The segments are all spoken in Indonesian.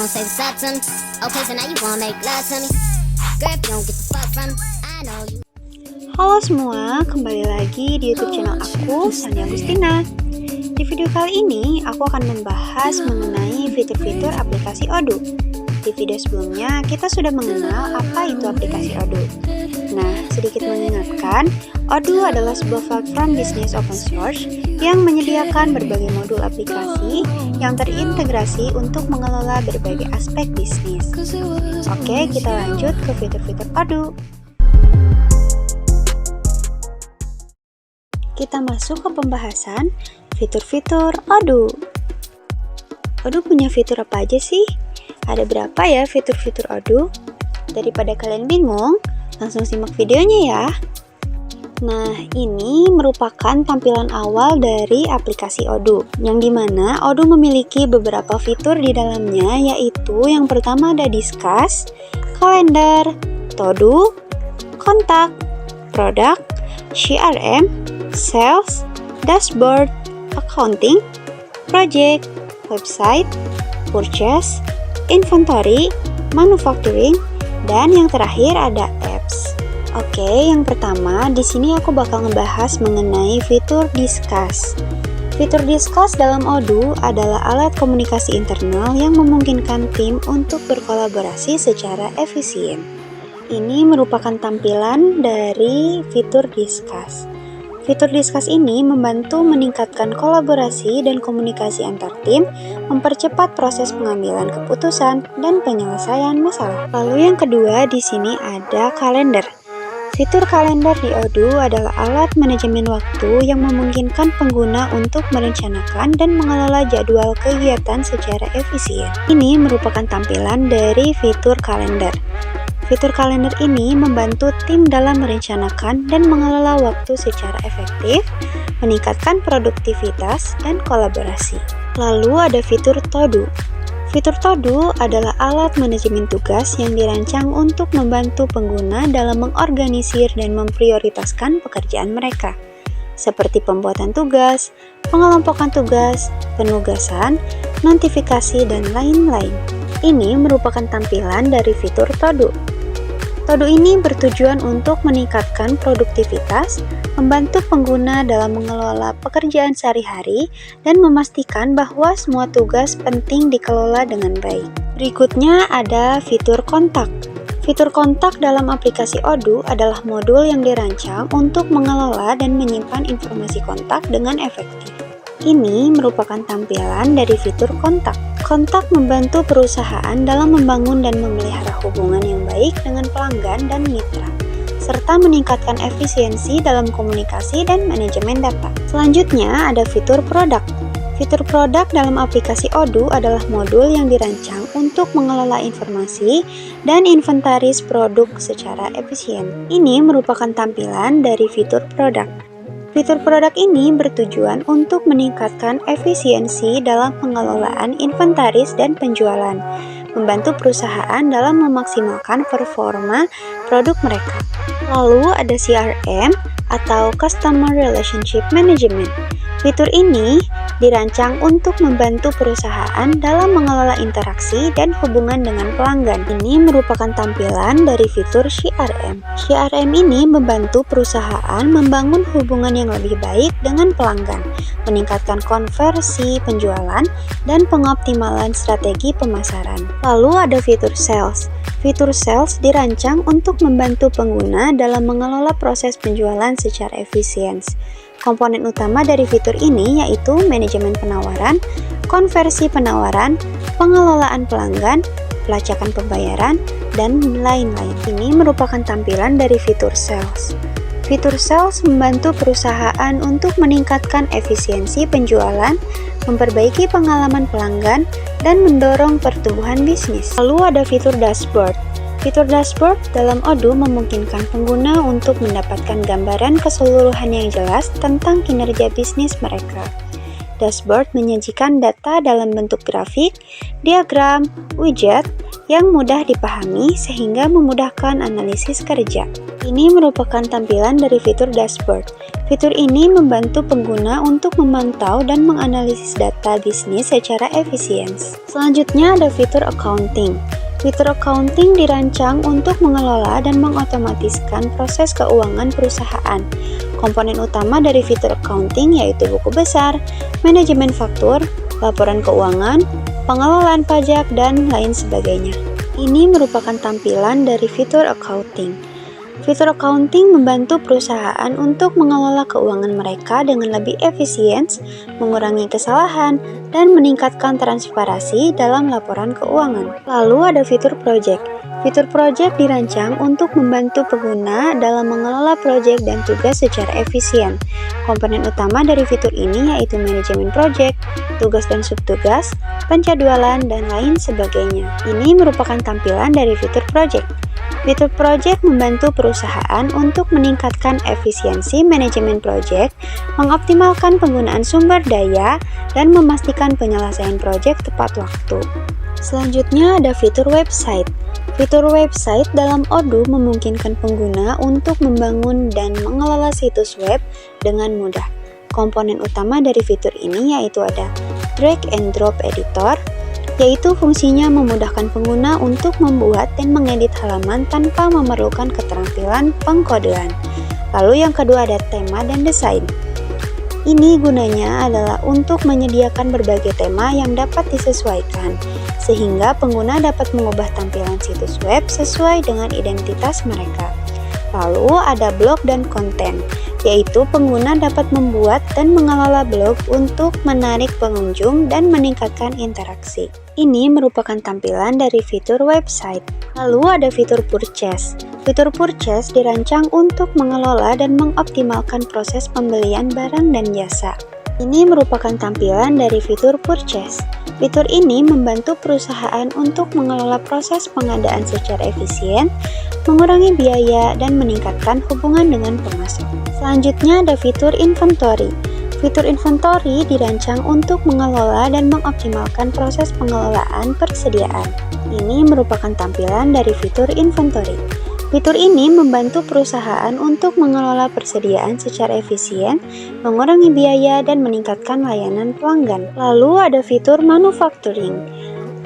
gon' say what's up to me. Okay, so now you wanna make love to me. Girl, if you don't get the fuck from me, I know you. Halo semua, kembali lagi di YouTube channel aku, Sani Agustina. Di video kali ini, aku akan membahas mengenai fitur-fitur aplikasi Odoo. Di video sebelumnya, kita sudah mengenal apa itu aplikasi Odoo. Nah, sedikit mengingatkan, Odoo adalah sebuah platform bisnis open source yang menyediakan berbagai modul aplikasi yang terintegrasi untuk mengelola berbagai aspek bisnis. Oke, kita lanjut ke fitur-fitur Odoo. Kita masuk ke pembahasan fitur-fitur Odoo. Odoo punya fitur apa aja sih? Ada berapa ya fitur-fitur Odoo? Daripada kalian bingung, langsung simak videonya ya. Nah, ini merupakan tampilan awal dari aplikasi Odoo, yang dimana Odoo memiliki beberapa fitur di dalamnya, yaitu yang pertama ada Discuss, Kalender, To-Do, Kontak, Produk, CRM, Sales, Dashboard, Accounting, Project, Website, Purchase, Inventory, Manufacturing, dan yang terakhir ada Apps. Oke, yang pertama di sini aku bakal ngebahas mengenai fitur Discuss. Fitur Discuss dalam Odoo adalah alat komunikasi internal yang memungkinkan tim untuk berkolaborasi secara efisien. Ini merupakan tampilan dari fitur Discuss. Fitur Discuss ini membantu meningkatkan kolaborasi dan komunikasi antar tim, mempercepat proses pengambilan keputusan dan penyelesaian masalah. Lalu yang kedua di sini ada Kalender. Fitur Kalender di Odoo adalah alat manajemen waktu yang memungkinkan pengguna untuk merencanakan dan mengelola jadwal kegiatan secara efisien. Ini merupakan tampilan dari fitur Kalender. Fitur kalender ini membantu tim dalam merencanakan dan mengelola waktu secara efektif, meningkatkan produktivitas dan kolaborasi. Lalu ada fitur To-Do. Fitur To-Do adalah alat manajemen tugas yang dirancang untuk membantu pengguna dalam mengorganisir dan memprioritaskan pekerjaan mereka, seperti pembuatan tugas, pengelompokan tugas, penugasan, notifikasi, dan lain-lain. Ini merupakan tampilan dari fitur To-Do. To-Do ini bertujuan untuk meningkatkan produktivitas, membantu pengguna dalam mengelola pekerjaan sehari-hari, dan memastikan bahwa semua tugas penting dikelola dengan baik. Berikutnya ada fitur Kontak. Fitur Kontak dalam aplikasi Odoo adalah modul yang dirancang untuk mengelola dan menyimpan informasi kontak dengan efektif. Ini merupakan tampilan dari fitur Kontak. Kontak membantu perusahaan dalam membangun dan memelihara hubungan yang baik dengan pelanggan dan mitra, serta meningkatkan efisiensi dalam komunikasi dan manajemen data. Selanjutnya ada fitur Produk. Fitur Produk dalam aplikasi Odoo adalah modul yang dirancang untuk mengelola informasi dan inventaris produk secara efisien. Ini merupakan tampilan dari fitur Produk. Fitur produk ini bertujuan untuk meningkatkan efisiensi dalam pengelolaan inventaris dan penjualan, membantu perusahaan dalam memaksimalkan performa produk mereka. Lalu ada CRM atau Customer Relationship Management. Fitur ini dirancang untuk membantu perusahaan dalam mengelola interaksi dan hubungan dengan pelanggan. Ini merupakan tampilan dari fitur CRM. CRM ini membantu perusahaan membangun hubungan yang lebih baik dengan pelanggan, meningkatkan konversi penjualan, dan pengoptimalan strategi pemasaran. Lalu ada fitur Sales. Fitur Sales dirancang untuk membantu pengguna dalam mengelola proses penjualan secara efisien. Komponen utama dari fitur ini yaitu manajemen penawaran, konversi penawaran, pengelolaan pelanggan, pelacakan pembayaran, dan lain-lain. Ini merupakan tampilan dari fitur Sales. Fitur Sales membantu perusahaan untuk meningkatkan efisiensi penjualan, memperbaiki pengalaman pelanggan, dan mendorong pertumbuhan bisnis. Lalu ada fitur Dashboard. Fitur Dashboard dalam Odoo memungkinkan pengguna untuk mendapatkan gambaran keseluruhan yang jelas tentang kinerja bisnis mereka. Dashboard menyajikan data dalam bentuk grafik, diagram, widget yang mudah dipahami sehingga memudahkan analisis kerja. Ini merupakan tampilan dari fitur Dashboard. Fitur ini membantu pengguna untuk memantau dan menganalisis data bisnis secara efisien. Selanjutnya ada fitur accounting. Fitur accounting dirancang untuk mengelola dan mengotomatiskan proses keuangan perusahaan. Komponen utama dari fitur accounting yaitu buku besar, manajemen faktur, laporan keuangan, pengelolaan pajak, dan lain sebagainya. Ini merupakan tampilan dari fitur accounting. Fitur accounting membantu perusahaan untuk mengelola keuangan mereka dengan lebih efisien, mengurangi kesalahan, dan meningkatkan transparansi dalam laporan keuangan. Lalu ada fitur project. Fitur project dirancang untuk membantu pengguna dalam mengelola project dan tugas secara efisien. Komponen utama dari fitur ini yaitu manajemen project, tugas dan subtugas, penjadwalan, dan lain sebagainya. Ini merupakan tampilan dari fitur project. Fitur project membantu perusahaan untuk meningkatkan efisiensi manajemen project, mengoptimalkan penggunaan sumber daya, dan memastikan penyelesaian project tepat waktu. Selanjutnya ada fitur website. Fitur website dalam Odoo memungkinkan pengguna untuk membangun dan mengelola situs web dengan mudah. Komponen utama dari fitur ini yaitu ada drag and drop editor, yaitu fungsinya memudahkan pengguna untuk membuat dan mengedit halaman tanpa memerlukan keterampilan pengkodean. Lalu yang kedua ada tema dan desain. Ini gunanya adalah untuk menyediakan berbagai tema yang dapat disesuaikan, sehingga pengguna dapat mengubah tampilan situs web sesuai dengan identitas mereka. Lalu ada blog dan konten, yaitu pengguna dapat membuat dan mengelola blog untuk menarik pengunjung dan meningkatkan interaksi. Ini merupakan tampilan dari fitur website. Lalu ada fitur purchase. Fitur purchase dirancang untuk mengelola dan mengoptimalkan proses pembelian barang dan jasa. Ini merupakan tampilan dari fitur purchase. Fitur ini membantu perusahaan untuk mengelola proses pengadaan secara efisien, mengurangi biaya, dan meningkatkan hubungan dengan pemasok. Selanjutnya ada fitur inventory. Fitur inventory dirancang untuk mengelola dan mengoptimalkan proses pengelolaan persediaan. Ini merupakan tampilan dari fitur inventory. Fitur ini membantu perusahaan untuk mengelola persediaan secara efisien, mengurangi biaya, dan meningkatkan layanan pelanggan. Lalu ada fitur manufacturing.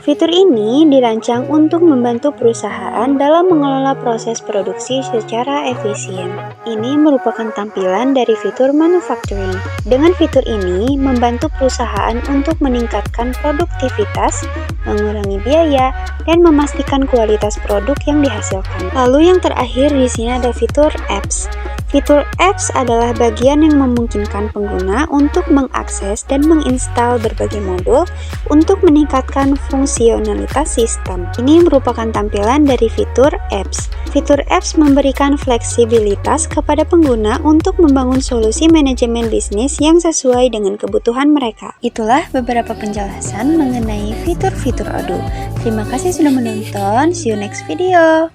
Fitur ini dirancang untuk membantu perusahaan dalam mengelola proses produksi secara efisien. Ini merupakan tampilan dari fitur manufacturing. Dengan fitur ini, membantu perusahaan untuk meningkatkan produktivitas, mengurangi biaya, dan memastikan kualitas produk yang dihasilkan. Lalu yang terakhir di sini ada fitur apps. Fitur apps adalah bagian yang memungkinkan pengguna untuk mengakses dan menginstal berbagai modul untuk meningkatkan fungsionalitas sistem. Ini merupakan tampilan dari fitur apps. Fitur apps memberikan fleksibilitas kepada pengguna untuk membangun solusi manajemen bisnis yang sesuai dengan kebutuhan mereka. Itulah beberapa penjelasan mengenai fitur-fitur Odoo. Terima kasih sudah menonton. See you next video.